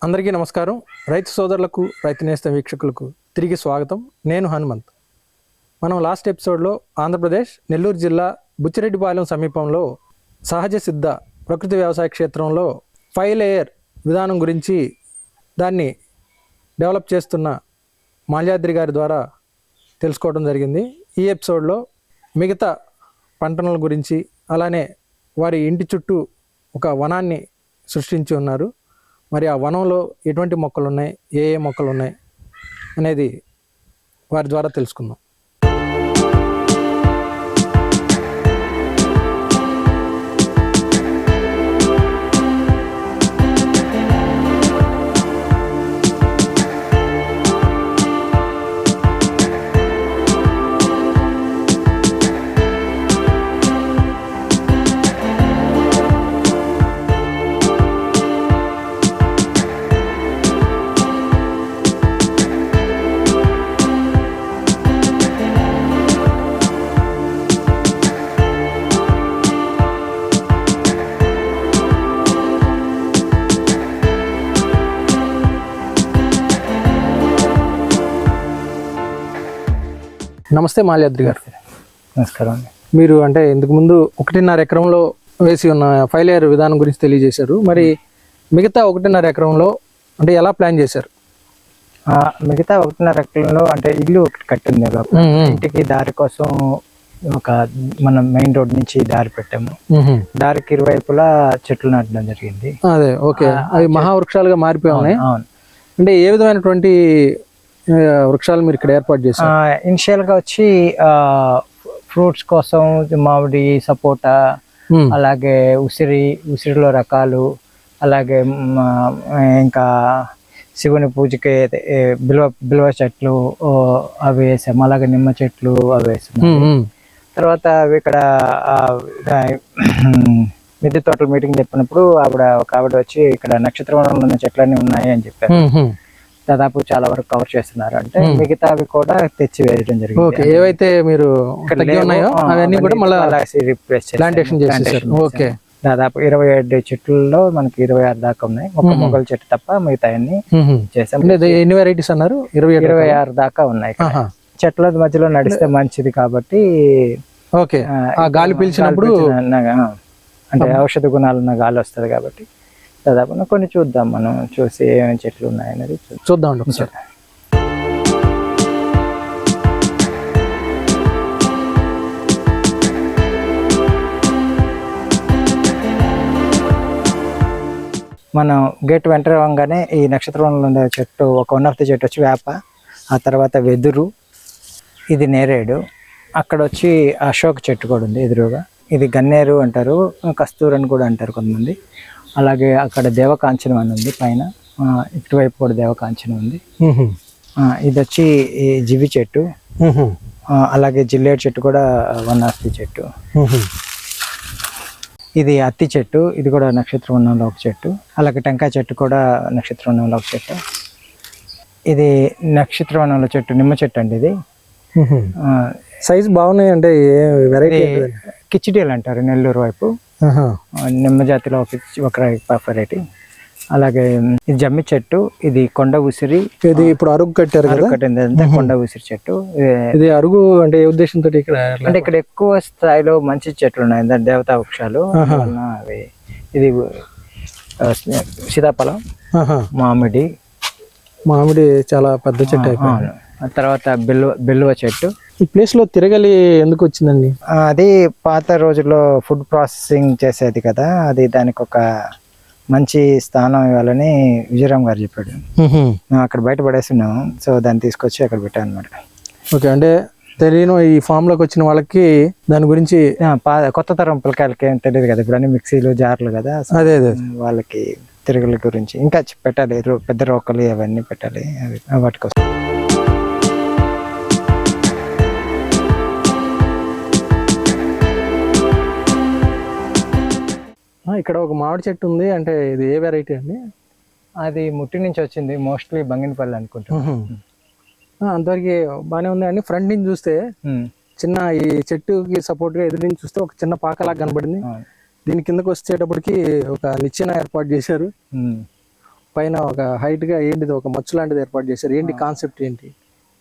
అందరికీ నమస్కారం. రైతు సోదరులకు, రైతు నేస్తం వీక్షకులకు తిరిగి స్వాగతం. నేను హనుమంత్. మనం లాస్ట్ ఎపిసోడ్లో ఆంధ్రప్రదేశ్ నెల్లూరు జిల్లా బుచ్చిరెడ్డిపాలెం సమీపంలో సహజ సిద్ధ ప్రకృతి వ్యవసాయ క్షేత్రంలో 5 లేయర్ విధానం గురించి దాన్ని డెవలప్ చేస్తున్న మాల్యాద్రి గారి ద్వారా తెలుసుకోవడం జరిగింది. ఈ ఎపిసోడ్లో మిగతా పంటల గురించి, అలానే వారి ఇంటి చుట్టూ ఒక వనాన్ని సృష్టించి ఉన్నారు. మరి ఆ వనంలో ఎటువంటి మొక్కలు ఉన్నాయి, ఏ మొక్కలు ఉన్నాయి అనేది వారి ద్వారా తెలుసుకుందాం. నమస్తే మాల్యాద్రి గారు. నమస్కారం అండి. మీరు అంటే ఇంతకు ముందు 1.5 ఎకరంలో వేసి ఉన్న 5 లేయర్ విధానం గురించి తెలియజేశారు. మరి మిగతా 1.5 ఎకరంలో అంటే ఎలా ప్లాన్ చేశారు? మిగతా 1.5 ఎకరంలో అంటే ఇల్లు ఒకటి కట్టింది. ఇంటికి దారి కోసం ఒక మనం మెయిన్ రోడ్ నుంచి దారి పెట్టాము. దారికి ఇరువైపులా చెట్లు నాటడం జరిగింది. అదే ఓకే. అవి మహావృక్షాలుగా మారిపోయి ఉన్నాయి. అవును. అంటే ఏ విధమైనటువంటి వృక్షాలు మీరు ఇక్కడ ఏర్పాటు చేశారు? ఇనిషియల్ గా వచ్చి ఫ్రూట్స్ కోసం మామిడి, సపోటా, అలాగే ఉసిరిలో రకాలు, అలాగే ఇంకా శివుని పూజకి బిల్వ చెట్లు అవి వేసాము. అలాగే నిమ్మ చెట్లు అవి వేసాము. తర్వాత ఇక్కడ మిద్దె తోటల మీటింగ్ చెప్పినప్పుడు ఒక ఆవిడ వచ్చి ఇక్కడ నక్షత్రవనంలో ఉన్న చెట్లన్నీ ఉన్నాయి అని చెప్పారు. దాదాపు చాలా వరకు కవర్ చేస్తున్నారు. అంటే మిగతావి కూడా తెచ్చి వేయడం జరిగింది. ఏవైతే మీరు అవన్నీ కూడా ప్లాంటేషన్ చేసేసారు. ఓకే. దాదాపు 27 చెట్లలో మనకి 26 దాకా ఉన్నాయి. ఒక మొగల చెట్టు తప్ప మిగతా అన్ని చేసాం. ఎన్ని వెరైటీస్ అన్నారు? 26 దాకా ఉన్నాయి. చెట్ల మధ్యలో నడిస్తే మంచిది కాబట్టి ఓకే. గాలి పీల్చినప్పుడు అంటే ఔషధ గుణాలున్న గాలి వస్తుంది కాబట్టి దాదాపు కొన్ని చూద్దాం. మనం చూసి ఏమేమి చెట్లు ఉన్నాయనేది చూద్దాం ఒకసారి. మనం గేట్ ఎంటర్ అవ్వగానే ఈ నక్షత్రంలో ఉండే చెట్టు ఒక 1 ఆఫ్ ది చెట్టు వచ్చి వేప, ఆ తర్వాత వెదురు, ఇది నేరేడు, అక్కడ వచ్చి అశోక్ చెట్టు కూడా ఉంది ఎదురుగా. ఇది గన్నేరు అంటారు, కస్తూరి అని కూడా అంటారు కొంతమంది. అలాగే అక్కడ దేవకాంచనం అని ఉంది పైన, ఇటువైపు కూడా దేవకాంచనం ఉంది. ఇది వచ్చి జివి చెట్టు, అలాగే జిల్లేడు చెట్టు కూడా 1 ఆఫ్ ది చెట్టు. ఇది అత్తి చెట్టు, ఇది కూడా నక్షత్రవనంలో ఒక చెట్టు. అలాగే టెంకాయ చెట్టు కూడా నక్షత్రవనంలో ఒక చెట్టు. ఇది నక్షత్రవనంలో చెట్టు నిమ్మ చెట్టు అండి. ఇది సైజ్ బాగున్నాయి. అంటే వెరైటీ కిచిడీలు అంటారు నెల్లూరు వైపు. నిమ్మ జాతిలో ఒక వెరైటీ. అలాగే ఇది జమ్మి చెట్టు, ఇది కొండ ఉసిరి. ఇది ఇప్పుడు అరుగు కట్టారు కదా, కట్టింది కొండ ఉసిరి చెట్టు. ఇది అరుగు అంటే ఏ ఉద్దేశంతో ఇక్కడ అంటే ఇక్కడ ఎక్కువ స్థాయిలో మంచి చెట్లు ఉన్నాయి, దేవతా వృక్షాలు. అవి ఇది సీతాఫలం, మామిడి చాలా పెద్ద చెట్టు అయిపోయింది. తర్వాత బిల్వ చెట్టు. ఈ ప్లేస్ లో తిరగలి ఎందుకు వచ్చిందండి? అది పాత రోజుల్లో ఫుడ్ ప్రాసెసింగ్ చేసేది కదా, అది దానికి ఒక మంచి స్థానం ఇవ్వాలని విజయరామ్ గారు చెప్పాడు. మేము అక్కడ బయట పడేస్తున్నాము, సో దాన్ని తీసుకొచ్చి అక్కడ పెట్టాం అనమాట. ఓకే. అంటే తెలియను ఈ ఫామ్ లోకి వచ్చిన వాళ్ళకి దాని గురించి, కొత్త తరం పిల్లకాయలకి ఏం తెలియదు కదా, ఇప్పుడు అన్ని మిక్సీలు జార్లు కదా. అదే వాళ్ళకి తిరగల గురించి ఇంకా పెట్టాలి, పెద్ద రోకలు అవన్నీ పెట్టాలి, అవి వాటి కోసం. ఇక్కడ ఒక మామిడి చెట్టు ఉంది. అంటే ఇది ఏ వెరైటీ అండి? అది ముట్టి నుంచి వచ్చింది, మోస్ట్లీ బంగినపల్లి అనుకుంటా. అంతవరకు బాగానే ఉంది అని ఫ్రంట్ నుంచి చూస్తే చిన్న ఈ చెట్టుకి సపోర్ట్ గా ఎదురు నుంచి చూస్తే ఒక చిన్న పాకలాగా కనబడింది. దీని కిందకి వచ్చేటప్పటికి ఒక నిచ్చెన ఏర్పాటు చేశారు. పైన ఒక హైట్ గా ఏంటిది ఒక మచ్చు లాంటిది ఏర్పాటు చేశారు. ఏంటి కాన్సెప్ట్ ఏంటి?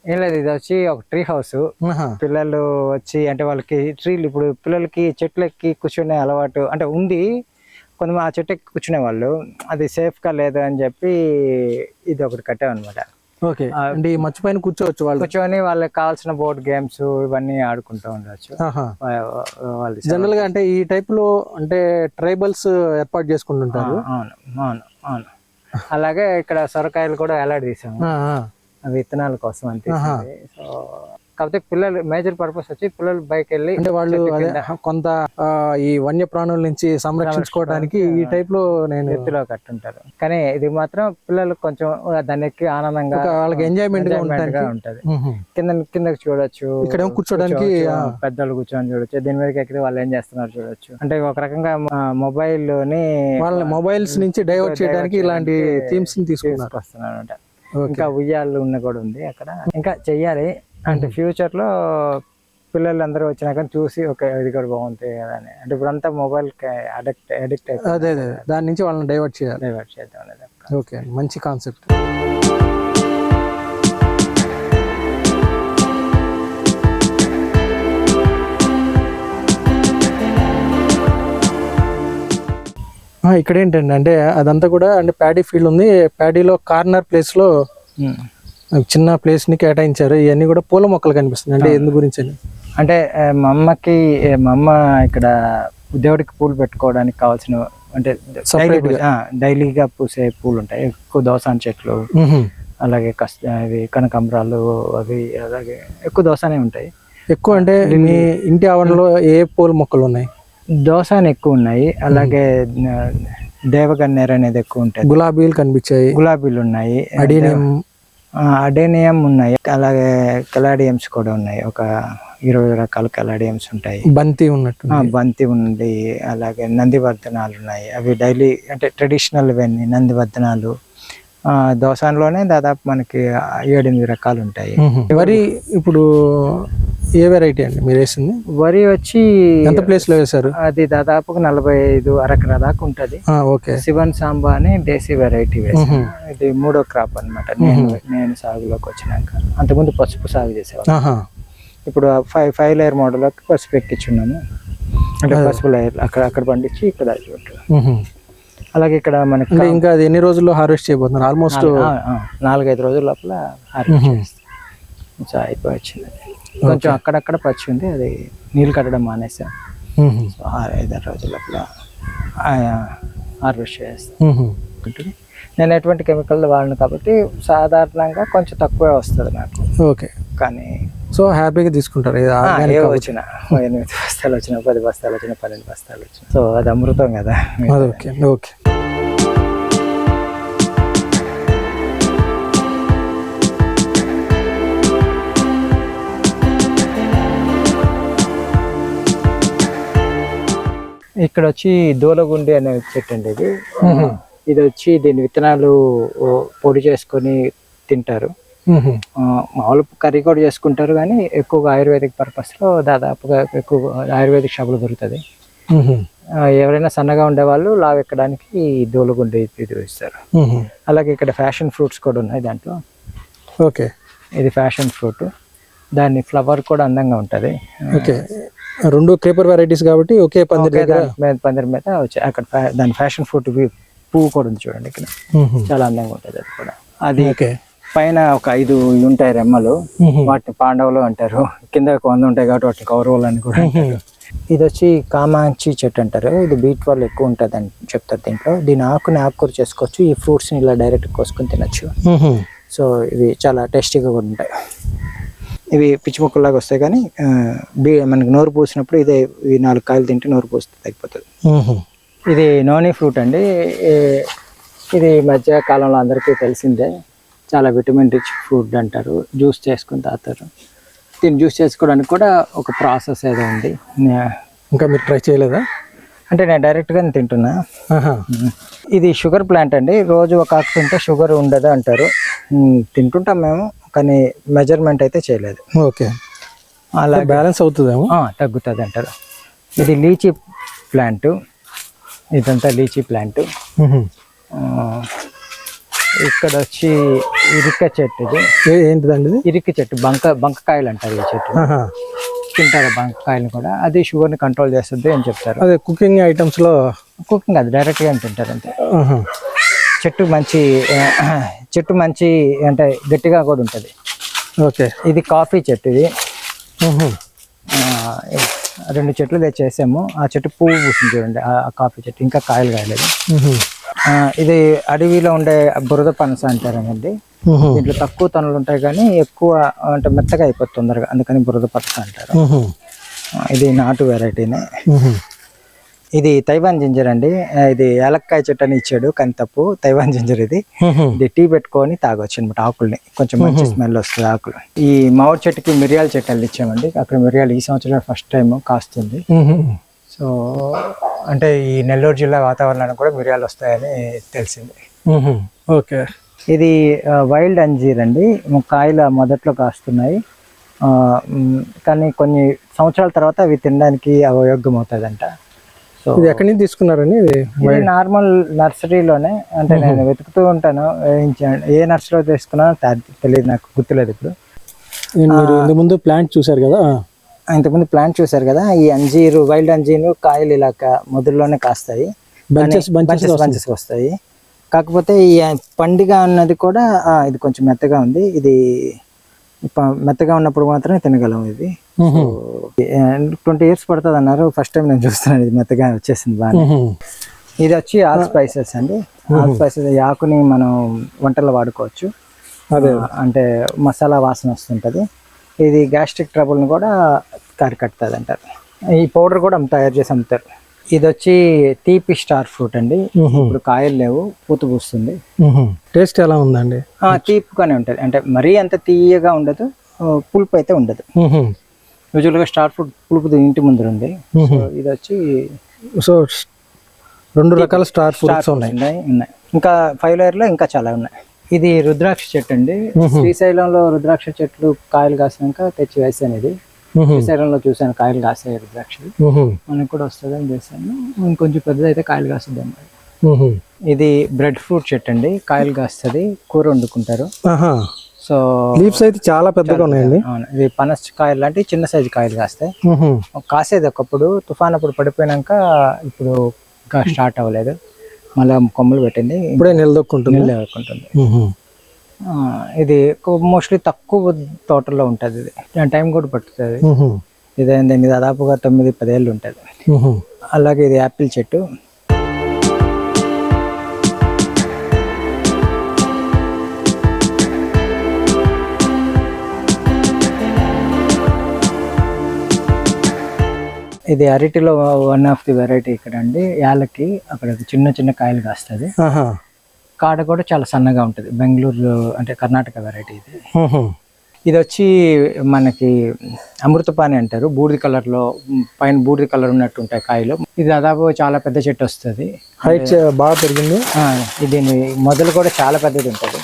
ఏం లేదు, ఇది వచ్చి ఒక ట్రీ హౌస్. పిల్లలు వచ్చి అంటే వాళ్ళకి ట్రీలు, ఇప్పుడు పిల్లలకి చెట్లు ఎక్కి కూర్చునే అలవాటు అంటే ఉంది, కొంతమంది ఆ చెట్టు ఎక్కి కూర్చునే వాళ్ళు, అది సేఫ్ గా లేదు అని చెప్పి ఇది ఒకటి కట్టామన్నమాట. ఓకే, అంటే ఈ మచ్చు పైన కూర్చోవచ్చు వాళ్ళు, కూర్చొని వాళ్ళకి కావాల్సిన బోర్డ్ గేమ్స్ ఇవన్నీ ఆడుకుంటూ ఉండొచ్చు వాళ్ళు. జనరల్ గా అంటే ఈ టైప్ లో అంటే ట్రైబల్స్ ఏర్పాటు చేసుకుంటుంటారు. అవును అవును అవును. అలాగే ఇక్కడ సొరకాయలు కూడా ఎలాడదీసాము, విత్తనాల కోసం అంతే. సో కాకపోతే పిల్లలు మేజర్ పర్పస్ వచ్చి పిల్లలు బైక్ వెళ్ళి అంటే వాళ్ళు కొంత ఈ వన్య ప్రాణుల నుంచి సంరక్షించుకోవడానికి ఈ టైప్ లో నేను ఎత్తులో కట్టుంటారు. కానీ ఇది మాత్రం పిల్లలు కొంచెం దాన్ని ఎక్కి ఆనందంగా వాళ్ళకి ఎంజాయ్మెంట్ గా ఉంటది. కిందకి చూడొచ్చు, ఇక్కడ కూర్చోడానికి పెద్దలు కూర్చొని చూడొచ్చు, దీని మీదకి ఎక్కితే వాళ్ళు ఏం చేస్తున్నారు చూడొచ్చు. అంటే ఒక రకంగా మొబైల్ లోని వాళ్ళ మొబైల్స్ నుంచి డైవర్ట్ చేయడానికి ఇలాంటి థీమ్స్ ని తీసుకొస్తున్నారు. ఇంకా ఉయ్యాలు ఉన్న కూడా ఉంది అక్కడ, ఇంకా చెయ్యాలి. అంటే ఫ్యూచర్ లో పిల్లలు వచ్చినాక చూసి ఒక ఇది కూడా బాగుంటాయి కదా అని. అంటే ఇప్పుడు అంతా మొబైల్ అడిక్ట్ అయిపోయింది. అదే దాని నుంచి వాళ్ళని డైవర్ట్ చేద్దాం అనేది. ఓకే, మంచి కాన్సెప్ట్. ఇక్కడ ఏంటండి అంటే అదంతా కూడా అంటే ప్యాడీ ఫీల్డ్ ఉంది. ప్యాడీలో కార్నర్ ప్లేస్ లో చిన్న ప్లేస్ ని కేటాయించారు. ఇవన్నీ కూడా పూల మొక్కలు కనిపిస్తుంది. అంటే ఎందు గురించి అని అంటే మా అమ్మ ఇక్కడ దేవుడికి పూలు పెట్టుకోవడానికి కావాల్సిన అంటే డైలీగా పూసే పూలు ఉంటాయి. ఎక్కువ దోసాని చెట్లు, అలాగే అవి కనకాంబరాలు, అవి అలాగే ఎక్కువ దోసానే ఉంటాయి. ఎక్కువ అంటే మీ ఇంటి ఆవరణలో ఏ పూల మొక్కలు ఉన్నాయి? దోసాని ఎక్కువ ఉన్నాయి, అలాగే దేవగన్నేరు అనేది ఎక్కువ ఉంటాయి. గులాబీలు కనిపించాయి, గులాబీలు ఉన్నాయి, అడేనియం ఉన్నాయి, అలాగే కెలాడియమ్స్ కూడా ఉన్నాయి. ఒక 20 రకాల కెలాడియమ్స్ ఉంటాయి. బంతి ఉన్నట్టు బంతి ఉంది, అలాగే నందివర్ధనాలు ఉన్నాయి. అవి డైలీ అంటే ట్రెడిషనల్ ఇవన్నీ నందివర్ధనాలు. దోసాన్లోనే దాదాపు మనకి 7-8 రకాలు ఉంటాయి. వరి ఇప్పుడు ఏ వెరైటీ అండి మీరు వేసింది? వరి వచ్చి ఎంత ప్లేస్ లో వేసారు? అది దాదాపు 45 అరకర దాకా ఉంటది. ఓకే, శివన్ సాంబా అని దేశీ వెరైటీ వేసాను. ఇది 3వ క్రాప్ అనమాట నేను సాగులోకి వచ్చినాక. అంతకుముందు పసుపు సాగు చేసేవాళ్ళం. ఇప్పుడు 5 లేయర్ మోడల్లోకి పసుపు ఎక్కించున్నాము. అంటే పసుపు లేయర్ అక్కడ పండించి ఇక్కడ పెట్టు. అలాగే ఇక్కడ మనకి ఇంకా అది ఎన్ని రోజుల్లో హార్వెస్ట్ చేయబోతున్నారు? ఆల్మోస్ట్ 4-5 రోజుల లోపల హార్వెస్ట్ చేస్తాం. అయిపోయి వచ్చింది. కొంచెం అక్కడక్కడ పచ్చి ఉంది, అది నీళ్ళు కట్టడం మానేసాం. 5-6 రోజుల లోపల హార్వెస్ట్ చేస్తాం. నేను ఎటువంటి కెమికల్ వాడను కాబట్టి సాధారణంగా కొంచెం తక్కువే వస్తుంది నాకు. ఓకే, కానీ సో హ్యాపీగా తీసుకుంటారు. వచ్చిన 8 బస్తాలు వచ్చిన, 10 బస్తాలు వచ్చిన, 12 బస్తాలు వచ్చిన, సో అది అమృతం కదా. Okay okay. ఇక్కడ వచ్చి దూలగుండి అనే చెట్టు అండి ఇది. ఇది వచ్చి దీని విత్తనాలు పొడి చేసుకొని తింటారు. మామూలు కర్రీ కూడా చేసుకుంటారు, కానీ ఎక్కువగా ఆయుర్వేదిక్ పర్పస్ లో దాదాపుగా ఎక్కువ ఆయుర్వేదిక్ షాపులో దొరుకుతుంది. ఎవరైనా సన్నగా ఉండేవాళ్ళు లావు ఎక్కడానికి దూలగుండి ఇది ఇస్తారు. అలాగే ఇక్కడ ఫ్యాషన్ ఫ్రూట్స్ కూడా ఉన్నాయి దాంట్లో. ఓకే, ఇది ఫ్యాషన్ ఫ్రూట్, దాని ఫ్లవర్ కూడా అందంగా ఉంటది. ఓకే, 2 క్రీపర్ వెరైటీస్ కాబట్టి ఒకే పందిరి మీద వచ్చి అక్కడ దాని ఫ్యాషన్ ఫ్రూట్ పువ్వు కూడా ఉంది చూడండి ఇక్కడ, చాలా అందంగా ఉంటుంది అది కూడా. అది పైన ఒక 5 ఉంటాయి రెమ్మలు, వాటిని పాండవులు అంటారు. కింద 100 ఉంటాయి కాబట్టి వాటిని కౌరవులు అని కూడా అంటారు. ఇది వచ్చి కామాంచి చెట్టు అంటారు. ఇది B12 ఎక్కువ ఉంటుంది అని చెప్తారు దీంట్లో. దీని ఆకుకూర చేసుకోవచ్చు. ఈ ఫ్రూట్స్ ని ఇలా డైరెక్ట్ కోసుకొని తినచ్చు. సో ఇవి చాలా టేస్టీగా కూడా ఉంటాయి. ఇవి పిచ్చి ముక్కల్లాగా వస్తాయి, కానీ మనకి నోరు పూసినప్పుడు ఇదే 4 కాయలు తింటే నోరు పూస్తే తగ్గిపోతుంది. ఇది నోని ఫ్రూట్ అండి. ఇది మధ్య కాలంలో అందరికీ తెలిసిందే, చాలా విటమిన్ రిచ్ ఫ్రూట్ అంటారు. జ్యూస్ చేసుకుని తాగుతారు. దీన్ని జ్యూస్ చేసుకోవడానికి కూడా ఒక ప్రాసెస్ ఏదో ఉంది. ఇంకా మీరు ట్రై చేయలేదా? అంటే నేను డైరెక్ట్గానే తింటున్నా. ఇది షుగర్ ప్లాంట్ అండి. రోజు ఒక ఆకు తింటే షుగర్ ఉండదు అంటారు. తింటుంటాం మేము, కానీ మెజర్మెంట్ అయితే చేయలేదు. ఓకే, అలా బ్యాలెన్స్ అవుతుందేమో. తగ్గుతుంది అంటారు. ఇది లీచీ ప్లాంట్, ఇదంతా లీచీ ప్లాంట్. ఇక్కడ వచ్చి ఇరిక చెట్టు. ఇది ఏంటిదండి ఇది? ఇరిక చెట్టు, బంకకాయలు అంటారు ఈ చెట్టు. తింటారు బంకకాయలు కూడా. అది షుగర్ని కంట్రోల్ చేస్తుంది అని చెప్తారు. అదే కుకింగ్ ఐటమ్స్లో. కుకింగ్ అది డైరెక్ట్గా తింటారు అంతే. చెట్టు మంచి అంటే గట్టిగా కూడా ఉంటుంది. ఓకే, ఇది కాఫీ చెట్టు. ఇది 2 చెట్లు తెచ్చేసాము. ఆ చెట్టు పువ్వు పూసింది చూడండి, ఆ కాఫీ చెట్టు. ఇంకా కాయలు కాయలేదు. ఇది అడవిలో ఉండే బురద పనస అంటారండి. దీంట్లో తక్కువ తొనలు ఉంటాయి కానీ ఎక్కువ అంటే మెత్తగా అయిపోతుంది తొందరగా, అందుకని బురద పనస అంటారు. ఇది నాటు వెరైటీనే. ఇది తైవాన్ జింజర్ అండి. ఇది ఏలక్కాయ చెట్టు అని ఇచ్చాడు కానీ తప్పు. తైవాన్ జింజర్ ఇది. ఇది టీ పెట్టుకొని తాగొచ్చు అనమాట. ఆకుల్ని కొంచెం మంచి స్మెల్ వస్తుంది ఆకులు. ఈ మామిడి చెట్టుకి మిరియాల చెట్టు ఇచ్చామండి. అక్కడ మిరియాలు ఈ సంవత్సరం ఫస్ట్ టైం కాస్తుంది. సో అంటే ఈ నెల్లూరు జిల్లా వాతావరణానికి కూడా మిరియాలు వస్తాయని తెలిసింది. ఓకే, ఇది వైల్డ్ అంజీర్ అండి. కాయలు మొదట్లో కాస్తున్నాయి కానీ కొన్ని సంవత్సరాల తర్వాత అవి తినడానికి అయోగ్యం అవుతుందంట. సో ఇది ఎక్కడి నుంచి తీసుకున్నారని? ఇది నార్మల్ నర్సరీలోనే, అంటే నేను వెతుకుతూ ఉంటాను. ఏ నర్సరీలో తీసుకున్నా తెలియదు, నాకు గుర్తులేదు ఇప్పుడు. మీరు ఇంతకుముందు ప్లాంట్ చూసారు కదా? ఇంతకుముందు ప్లాంట్ చూసారు కదా. ఈ అంజీరు, వైల్డ్ అంజీరు కాయలు ఇలా మొదల్లోనే కాస్తాయి, బంచెస్ వస్తాయి. కాకపోతే ఈ పండుగ అన్నది కూడా ఇది కొంచెం మెత్తగా ఉంది. ఇది మెత్తగా ఉన్నప్పుడు మాత్రమే తినగలం. ఇది 20 years పడుతుంది అన్నారు. ఫస్ట్ టైం నేను చూస్తున్నాను. ఇది మెత్తగా వచ్చేసింది బాగా. ఇది వచ్చి ఆల్ స్పైసెస్ అండి. ఆల్ స్పైసెస్ ఈ ఆకుని మనం వంటల్లో వాడుకోవచ్చు. అదే అంటే మసాలా వాసన వస్తుంటుంది. ఇది గ్యాస్ట్రిక్ ట్రబుల్ని కూడా కరికట్టుతుంది అంటారు. ఈ పౌడర్ కూడా తయారు చేసి అమ్ముతారు. ఇది వచ్చి తీపి స్టార్ ఫ్రూట్ అండి. ఇప్పుడు కాయలు లేవు, పూత పూస్తుంది. టేస్ట్ ఎలా ఉందండి? తీపిగానే ఉంటుంది. అంటే మరీ అంత తీయగా ఉండదు, పులుపు అయితే ఉండదు. యూజువల్గా స్టార్ ఫ్రూట్ పులుపు ఇంటి ముందు ఉంది. ఇది వచ్చి 2 రకాల స్టార్ ఫ్రూట్స్ ఉన్నాయి. ఇంకా 5 layer లో ఇంకా చాలా ఉన్నాయి. ఇది రుద్రాక్ష చెట్టు అండి. శ్రీశైలంలో రుద్రాక్ష చెట్లు కాయలు కాసినాక తెచ్చి వేసాను. ఇది శ్రీశైలంలో చూసాను కాయలు కాసాయి రుద్రాక్షలు. మనకు కూడా వస్తుందని చేశాను. ఇంకొంచెం పెద్దదైతే కాయలు కాస్తుంది అన్నమాట. ఇది బ్రెడ్ ఫ్రూట్ చెట్టు అండి. కాయలు కాస్తుంది, కూర వండుకుంటారు. సో లీవ్స్ అయితే చాలా పెద్దగా ఉన్నాయండి. ఇది పనస కాయలు లాంటి చిన్న సైజు కాయలు కాస్తాయి. కాసేది ఒకప్పుడు, తుఫాన్ అప్పుడు పడిపోయినాక ఇప్పుడు ఇంకా స్టార్ట్ అవ్వలేదు. మళ్ళీ కొమ్మలు పెట్టింది, ఇప్పుడే నిలదొక్కుంటుంది. ఇది మోస్ట్లీ తక్కువ తోటల్లో ఉంటుంది. ఇది టైం కూడా పట్టుతుంది. ఇది దాదాపుగా 9-10 ఏళ్ళు ఉంటుంది. అలాగే ఇది యాపిల్ చెట్టు. ఇది అరటిలో వన్ ఆఫ్ ది వెరైటీ ఇక్కడ అండి. యాలకి అక్కడ చిన్న చిన్న కాయలు కాస్తుంది. కాడ కూడా చాలా సన్నగా ఉంటుంది. బెంగళూరు అంటే కర్ణాటక వెరైటీ ఇది. ఇది వచ్చి మనకి అమృతపాణి అంటారు. బూడిద కలర్లో పైన బూడిద కలర్ ఉన్నట్టు ఉంటాయి కాయలు. ఇది దాదాపు చాలా పెద్ద చెట్టు వస్తుంది. హైట్ బాగా పెరిగింది. ఇది మొదలు కూడా చాలా పెద్దది ఉంటుంది.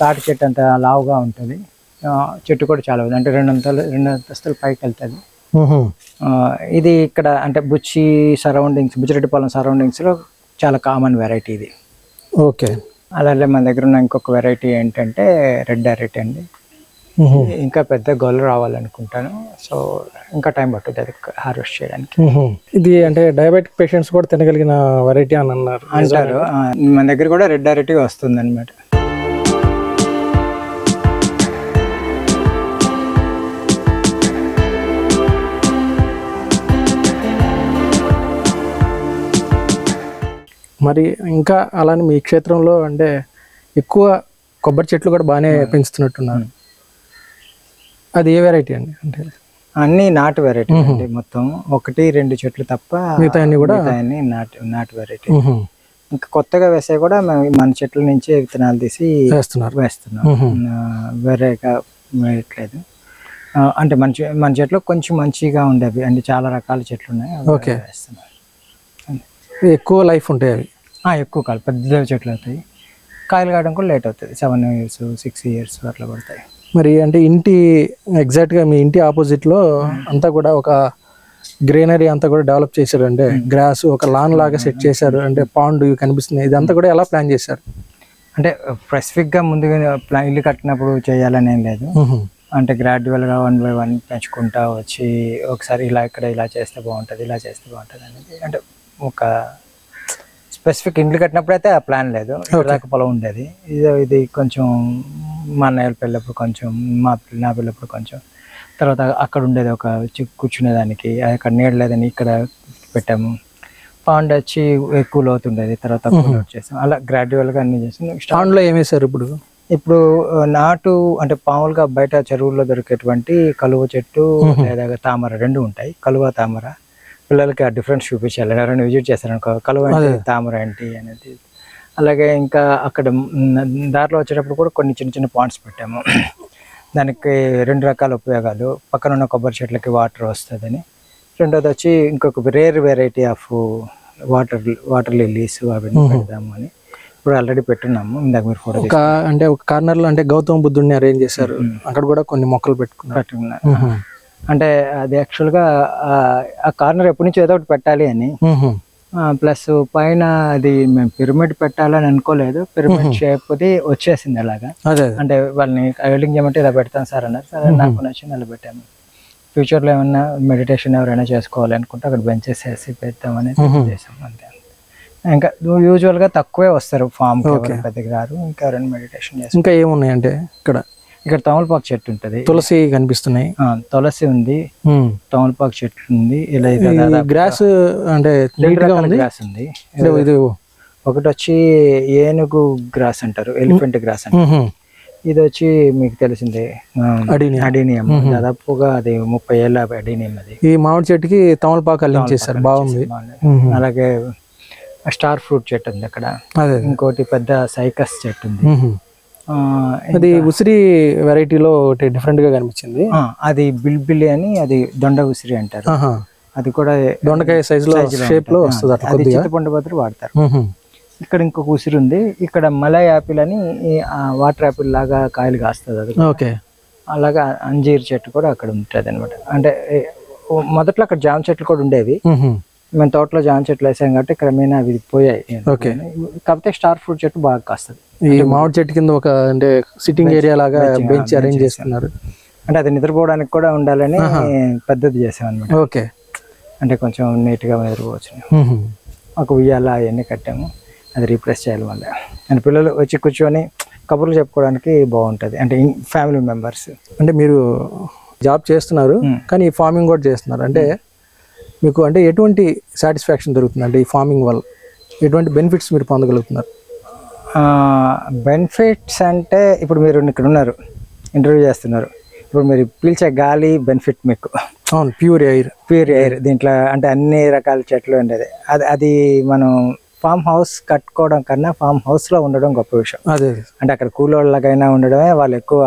తాటి చెట్టు అంత లావుగా ఉంటుంది. చెట్టు కూడా చాలా ఉంది, అంటే 2 అంతస్తులు పైకి వెళ్తుంది. ఇది ఇక్కడ అంటే బుచ్చిరెడ్డిపాలెం సరౌండింగ్స్లో చాలా కామన్ వెరైటీ ఇది. ఓకే, అలాగే మన దగ్గర ఉన్న ఇంకొక వెరైటీ ఏంటంటే రెడ్ అరటి అండి. ఇంకా పెద్ద గొల్ల రావాలనుకుంటాను. సో ఇంకా టైం పట్టుతుంది అది హార్వెస్ట్ చేయడానికి. ఇది అంటే డయాబెటిక్ పేషెంట్స్ కూడా తినగలిగిన వెరైటీ అని అంటారు. మన దగ్గర కూడా రెడ్ అరటి వస్తుంది అనమాట. మరి ఇంకా అలానే మీ క్షేత్రంలో అంటే ఎక్కువ కొబ్బరి చెట్లు కూడా బాగానే పెంచుతున్నట్టున్నారు. అది ఏ వెరైటీ అండి? అంటే అన్ని నాటు వెరైటీ అండి. మొత్తం 1-2 చెట్లు తప్ప మిగతా అన్ని కూడా నాటు వెరైటీ. ఇంకా కొత్తగా వేసే కూడా మన చెట్ల నుంచే విత్తనాలు తీసి వేస్తున్నాం. వేరేగా వేయట్లేదు. అంటే మన చెట్లు కొంచెం మంచిగా ఉండేవి అంటే చాలా రకాల చెట్లు ఉన్నాయి. ఓకే, ఎక్కువ లైఫ్ ఉంటాయి అవి. ఎక్కువ కాదు, పెద్ద చెట్లు అవుతాయి. కాయలు కాయడం కూడా లేట్ అవుతుంది. 7 years 6 years అట్లా పడతాయి. మరి అంటే ఇంటి ఎగ్జాక్ట్గా మీ ఇంటి ఆపోజిట్లో అంతా కూడా ఒక గ్రీనరీ అంతా కూడా డెవలప్ చేశారు, అంటే గ్రాస్ ఒక లాన్ లాగా సెట్ చేశారు, అంటే పాండ్ ఇవి కనిపిస్తున్నాయి, ఇదంతా కూడా ఎలా ప్లాన్ చేశారు? అంటే స్పెసిఫిక్గా ముందుగా ఇల్లు కట్టినప్పుడు చేయాలని ఏం లేదు. అంటే గ్రాడ్యువల్గా 1 by 1 పెంచుకుంటా వచ్చి ఒకసారి ఇక్కడ ఇలా చేస్తే బాగుంటుంది, ఇలా చేస్తే బాగుంటుంది అనేది, అంటే ఒక స్పెసిఫిక్ ఇండ్లు కట్టినప్పుడు అయితే ఆ ప్లాన్ లేదు. దాకా పొలం ఉండేది. ఇది కొంచెం మా అన్నయ్య పెళ్ళప్పుడు కొంచెం, నా పెళ్ళప్పుడు కొంచెం, తర్వాత అక్కడ ఉండేది ఒక కూర్చునేదానికి, అక్కడ నీడ లేదని ఇక్కడ పెట్టాము. పాండ్ వచ్చి ఎక్కువ లోతు ఉండేది, తర్వాత చేసాం. అలా గ్రాడ్యువల్గా అన్ని చేసాం. పాండ్లో ఏమి వేశారు ఇప్పుడు నాటు అంటే మామూలుగా బయట చెరువుల్లో దొరికేటువంటి కలువ చెట్టు లేదా తామర 2 ఉంటాయి. కలువ తామర పిల్లలకి ఆ డిఫరెన్స్ చూపించాలి. ఎవరైనా విజిట్ చేస్తారనుకో కలువ అంటే తామర ఏంటి అనేది. అలాగే ఇంకా అక్కడ దారిలో వచ్చేటప్పుడు కూడా కొన్ని చిన్న చిన్న పాండ్స్ పెట్టాము. దానికి 2 రకాల ఉపయోగాలు. పక్కన ఉన్న కొబ్బరి చెట్లకి వాటర్ వస్తుందని, రెండోది వచ్చి ఇంకొక rare variety of water lilies అవన్నీ పెడదాము అని ఇప్పుడు ఆల్రెడీ పెట్టున్నాము. ఇందాక మీరు ఫోటో అంటే ఒక కార్నర్ లో అంటే గౌతమ బుద్ధుడిని అరేంజ్ చేశారు, అక్కడ కూడా కొన్ని మొక్కలు పెట్టుకున్నారు. అంటే అది యాక్చువల్గా ఆ కార్నర్ ఎప్పటి నుంచి ఏదో ఒకటి పెట్టాలి అని, ప్లస్ పైన అది మేము పిరమిడ్ పెట్టాలని అనుకోలేదు. పిరమిడ్ షేప్ వచ్చేసింది అలాగా. అంటే వాళ్ళని వెల్డింగ్ చేయమంటే ఇలా పెడతాను సార్ అన్నారు. సరే నాకు నచ్చింది అలా పెట్టాము. ఫ్యూచర్లో ఏమన్నా మెడిటేషన్ ఎవరైనా చేసుకోవాలి అనుకుంటే అక్కడ బెంచెస్ వేసి పెడతామని చేసాం అంతే. ఇంకా యూజువల్గా తక్కువే వస్తారు ఫామ్, పెద్దగా రారు. ఇంకా ఎవరైనా మెడిటేషన్ చేస్తారు. ఇంకా ఏమున్నాయి అంటే ఇక్కడ తమలపాకు చెట్టు ఉంటుంది, తులసి కనిపిస్తున్నాయి, తులసి ఉంది, తమలపాకు చెట్టు ఉంది. ఇలా గ్రాస్ అంటే గ్రాస్ ఉంది. ఇది ఒకటి వచ్చి ఏనుగు గ్రాస్ అంటారు, ఎలిఫెంట్ గ్రాస్ అంటారు. ఇది వచ్చి మీకు తెలిసిందే అడీనియం. దాదాపుగా అది 30 ఏళ్ళ అడీనియం. అది ఈ మామిడి చెట్టుకి తమలపాకు అల్లించేసారు, బాగుంది. అలాగే స్టార్ ఫ్రూట్ చెట్టు ఉంది అక్కడ. ఇంకోటి పెద్ద సైకస్ చెట్టు ఉంది. అది ఉసిరి వెరైటీలో డిఫరెంట్ గా కనిపించింది. అది బిల్బిలి అని, అది దొండ ఉసిరి అంటారు. అది కూడా దొండకాయ సైజ్ లో షేప్ లో వస్తుంది. అది చింతపండు బదులు వాడతారు. ఇక్కడ ఇంకొక ఉసిరి ఉంది. ఇక్కడ మలై యాపిల్ అని వాటర్ యాపిల్ లాగా కాయలు కాస్తుంది. అది అలాగా అంజీర్ చెట్టు కూడా అక్కడ ఉంటుంది అనమాట. అంటే మొదట్లో అక్కడ జామ చెట్లు కూడా ఉండేవి. మేము తోటలో జామ చెట్లు వేసాం కాబట్టి క్రమేణా అవి పోయాయి. కాకపోతే స్టార్ ఫ్రూట్ చెట్టు బాగా కాస్తుంది. ఈ మామిడి చెట్టు కింద ఒక అంటే సిట్టింగ్ ఏరియా లాగా బెంచ్ అరేంజ్ చేస్తున్నారు. అంటే అది నిద్రపోవడానికి కూడా ఉండాలని పెద్దది చేసాం అనమాట. ఓకే, అంటే కొంచెం నీట్ గా నిద్రపోవచ్చు. ఒక ఉయ్యాల అవన్నీ కట్టాము, అది రీప్లేస్ చేయాలి మళ్ళీ. అండ్ పిల్లలు వచ్చి కూర్చొని కబుర్లు చెప్పుకోవడానికి బాగుంటుంది. అంటే ఫ్యామిలీ మెంబర్స్. అంటే మీరు జాబ్ చేస్తున్నారు కానీ ఈ ఫార్మింగ్ కూడా చేస్తున్నారు, అంటే మీకు అంటే ఎటువంటి సాటిస్ఫాక్షన్ దొరుకుతుంది? అంటే ఈ ఫార్మింగ్ వల్ల ఎటువంటి బెనిఫిట్స్ మీరు పొందగలుగుతున్నారు? బెనిఫిట్స్ అంటే ఇప్పుడు మీరు ఇక్కడ ఉన్నారు, ఇంటర్వ్యూ చేస్తున్నారు. ఇప్పుడు మీరు పీల్చే గాలి బెనిఫిట్ మీకు. అవును, ప్యూర్ ఎయిర్. దీంట్లో అంటే అన్ని రకాల చెట్లు ఉండేది. అది మనం ఫామ్ హౌస్ కట్టుకోవడం కన్నా ఫామ్ హౌస్లో ఉండడం గొప్ప విషయం. అంటే అక్కడ కూలోళ్ళకైనా ఉండడమే వాళ్ళు ఎక్కువ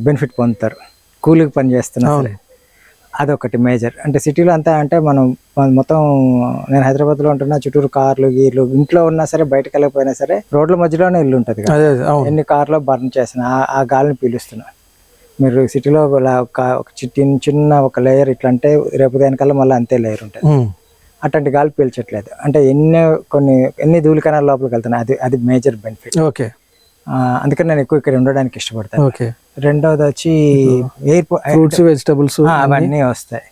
బెనిఫిట్ పొందుతారు. కూలికి పని చేస్తున్నారు, అదొకటి మేజర్. అంటే సిటీలో అంతా అంటే మనం మొత్తం, నేను హైదరాబాద్లో ఉంటున్నా, చుట్టూరు కార్లు గీర్లు, ఇంట్లో ఉన్నా సరే బయటకు వెళ్ళకపోయినా సరే రోడ్ల మధ్యలోనే ఇల్లు ఉంటుంది కదా. ఎన్ని కార్లో బర్న్ చేసిన ఆ గాలిని పీలుస్తున్నా. మీరు సిటీలో ఒక చిన్న ఒక లేయర్ ఇట్లా అంటే రేపు దానికల్లా మళ్ళీ అంతే లేయర్ ఉంటుంది. అట్లాంటి గాలి పీల్చట్లేదు. అంటే ఎన్ని ధూళి కణాల లోపలికి వెళ్తున్నాయి, అది మేజర్ బెనిఫిట్. ఓకే, అందుకని నేను ఎక్కువ ఇక్కడ ఉండడానికి ఇష్టపడతాను. రెండోది వచ్చి ఫ్రూట్స్, వెజిటబుల్స్ అవన్నీ వస్తాయి.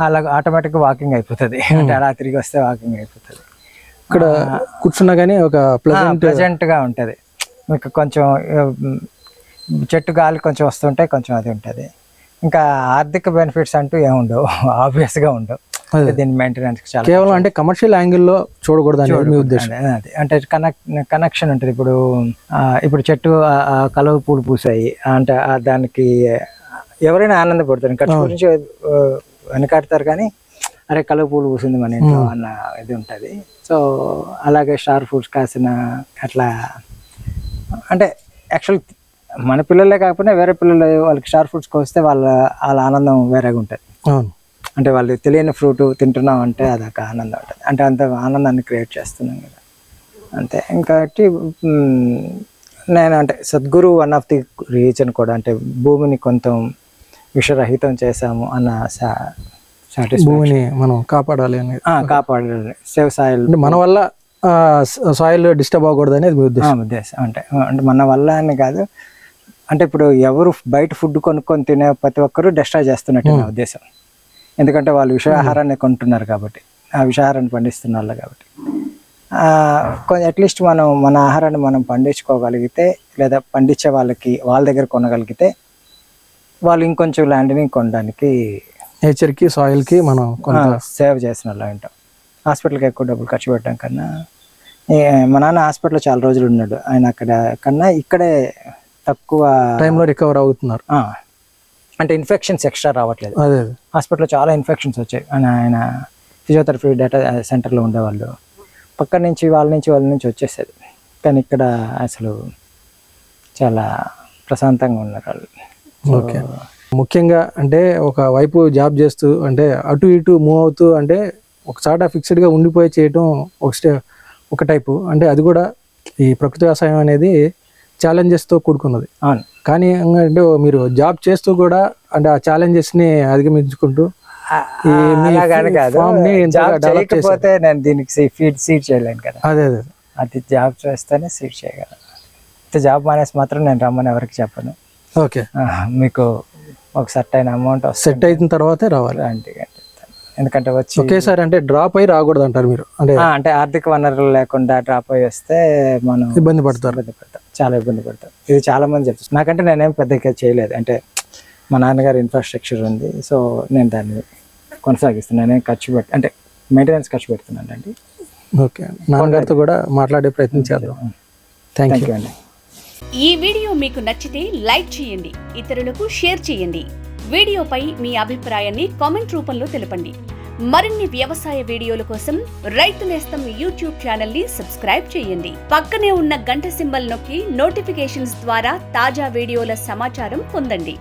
అలా ఆటోమేటిక్గా వాకింగ్ అయిపోతుంది. అంటే అలా తిరిగి వస్తే వాకింగ్ అయిపోతుంది. ఇక్కడ కూర్చున్నా కానీ ఒక ప్లెజెంట్ గా ఉంటుంది. మీకు కొంచెం చెట్టు గాలి కొంచెం వస్తుంటే కొంచెం అది ఉంటుంది. ఇంకా ఆర్థిక బెనిఫిట్స్ అంటూ ఏముండవు, ఆబ్వియస్ గా ఉండవు. దీని మెయింటెనెన్స్ చాలా కేవలం అంటే కమర్షియల్ యాంగిల్లో చూడకూడదు మీ ఉద్దేశం. అంటే కనెక్షన్ ఉంటుంది. ఇప్పుడు చెట్టు కలువ పూలు పూసాయి అంటే దానికి ఎవరైనా ఆనందపడతారు. ఖర్చు గురించి వెనకాడతారు కానీ అరే కలువ పూలు పూసింది మన ఇంట్లో అన్న ఇది ఉంటుంది. సో అలాగే స్టార్ ఫ్రూట్స్ కాసిన అట్లా అంటే యాక్చువల్ మన పిల్లలే కాకపోయినా వేరే పిల్లలు వాళ్ళకి స్టార్ ఫ్రూట్స్ కోస్తే వాళ్ళ ఆనందం వేరేగా ఉంటుంది. అంటే వాళ్ళు తెలియని ఫ్రూట్ తింటున్నాం అంటే అదొక ఆనందం ఉంటుంది. అంటే అంత ఆనందాన్ని క్రియేట్ చేస్తున్నాం కదా అంతే. ఇంకోటి నేను అంటే Sadhguru one of the reason కూడా, అంటే భూమిని కొంచెం విషరహితం చేశాము అన్న సాటిస్ఫాక్షన్, భూమిని మనం కాపాడాలి అనేది, కాపాడాలి, సేవ్ సాయిల్. అంటే మన వల్ల సాయిల్ డిస్టర్బ్ అవ్వకూడదు అనేది మీ ఉద్దేశం. ఉద్దేశం అంటే మన వల్ల అని కాదు, అంటే ఇప్పుడు ఎవరు బయట ఫుడ్ కొనుక్కొని తినే ప్రతి ఒక్కరూ డిస్ట్రాయ్ చేస్తున్నట్టు నా ఉద్దేశం. ఎందుకంటే వాళ్ళు విషాహారాన్ని కొంటున్నారు కాబట్టి, ఆ విషాహారాన్ని పండిస్తున్న వాళ్ళు కాబట్టి. కొంచెం అట్లీస్ట్ మనం మన ఆహారాన్ని మనం పండించుకోగలిగితే, లేదా పండించే వాళ్ళ దగ్గర కొనగలిగితే వాళ్ళు ఇంకొంచెం ల్యాండ్ని కొనడానికి, నేచర్కి సాయిల్కి మనం కొంత సేవ్ చేసిన వాళ్ళు ఉంటాం. హాస్పిటల్కి ఎక్కువ డబ్బులు ఖర్చు పెట్టడం కన్నా, మా నాన్న హాస్పిటల్లో చాలా రోజులు ఉన్నాడు, ఆయన అక్కడ కన్నా ఇక్కడే తక్కువ టైంలో రికవర్ అవుతున్నారు. అంటే ఇన్ఫెక్షన్స్ ఎక్స్ట్రా రావట్లేదు. అదే హాస్పిటల్లో చాలా ఇన్ఫెక్షన్స్ వచ్చాయి. ఆయన ఫిజియోథెరపీ డేటా సెంటర్లో ఉండేవాళ్ళు, పక్క నుంచి వాళ్ళ నుంచి వచ్చేసేది. కానీ ఇక్కడ అసలు చాలా ప్రశాంతంగా ఉన్నారు వాళ్ళు. ఓకే. ముఖ్యంగా అంటే ఒక వైపు జాబ్ చేస్తూ, అంటే అటు ఇటు మూవ్ అవుతూ, అంటే ఒక చాట ఫిక్స్డ్గా ఉండిపోయి చేయటం ఒక టైపు, అంటే అది కూడా ఈ ప్రకృతి వ్యవసాయం అనేది ఛాలెంజెస్తో కూడుకున్నది. అవును. కానీ అంటే మీరు జాబ్ చేస్తూ కూడా అంటే ఆ ఛాలెంజెస్ని అధిగమించుకుంటూ చేయకపోతే నేను దీనికి సీడ్ చేయలేను కదా. అదే అది జాబ్ చేస్తేనే సీడ్ చేయగలను. జాబ్ మానేసి మాత్రం నేను రమ్మని ఎవరికి చెప్పను. ఓకే. మీకు ఒక సెట్ అయిన అమౌంట్ సెట్ అయిన తర్వాతే రావాలి అంటే, ఎందుకంటే వచ్చి ఒకేసారి అంటే డ్రాప్ అయ్యి రాకూడదు అంటారు మీరు. అంటే ఆర్థిక వనరులు లేకుండా డ్రాప్ అయ్యి వస్తే మనం ఇబ్బంది పడతాం, చాలా ఇబ్బంది పడతాం. ఇది చాలా మంది చెప్తారు. నాకంటే నేనేం పెద్దగా చేయలేదు, అంటే మా నాన్నగారు ఇన్ఫ్రాస్ట్రక్చర్ ఉంది, సో నేను దాన్ని కొనసాగిస్తున్నాను. నేనేం అంటే మెయింటెనెన్స్ ఖర్చు పెడుతున్నాను అండి. ఓకే, నాన్నగారితో కూడా మాట్లాడే ప్రయత్నం చేద్దాం. థ్యాంక్ యూ అండి. ఈ వీడియో మీకు నచ్చితే లైక్ చేయండి, ఇతరులకు షేర్ చేయండి. వీడియోపై మీ అభిప్రాయాన్ని కామెంట్ రూపంలో తెలపండి. మరిన్ని వ్యవసాయ వీడియోల కోసం రైతు నేస్తం యూట్యూబ్ ఛానల్ ని సబ్స్క్రైబ్ చేయండి. పక్కనే ఉన్న గంట సింబల్ నొక్కి నోటిఫికేషన్స్ ద్వారా తాజా వీడియోల సమాచారం పొందండి.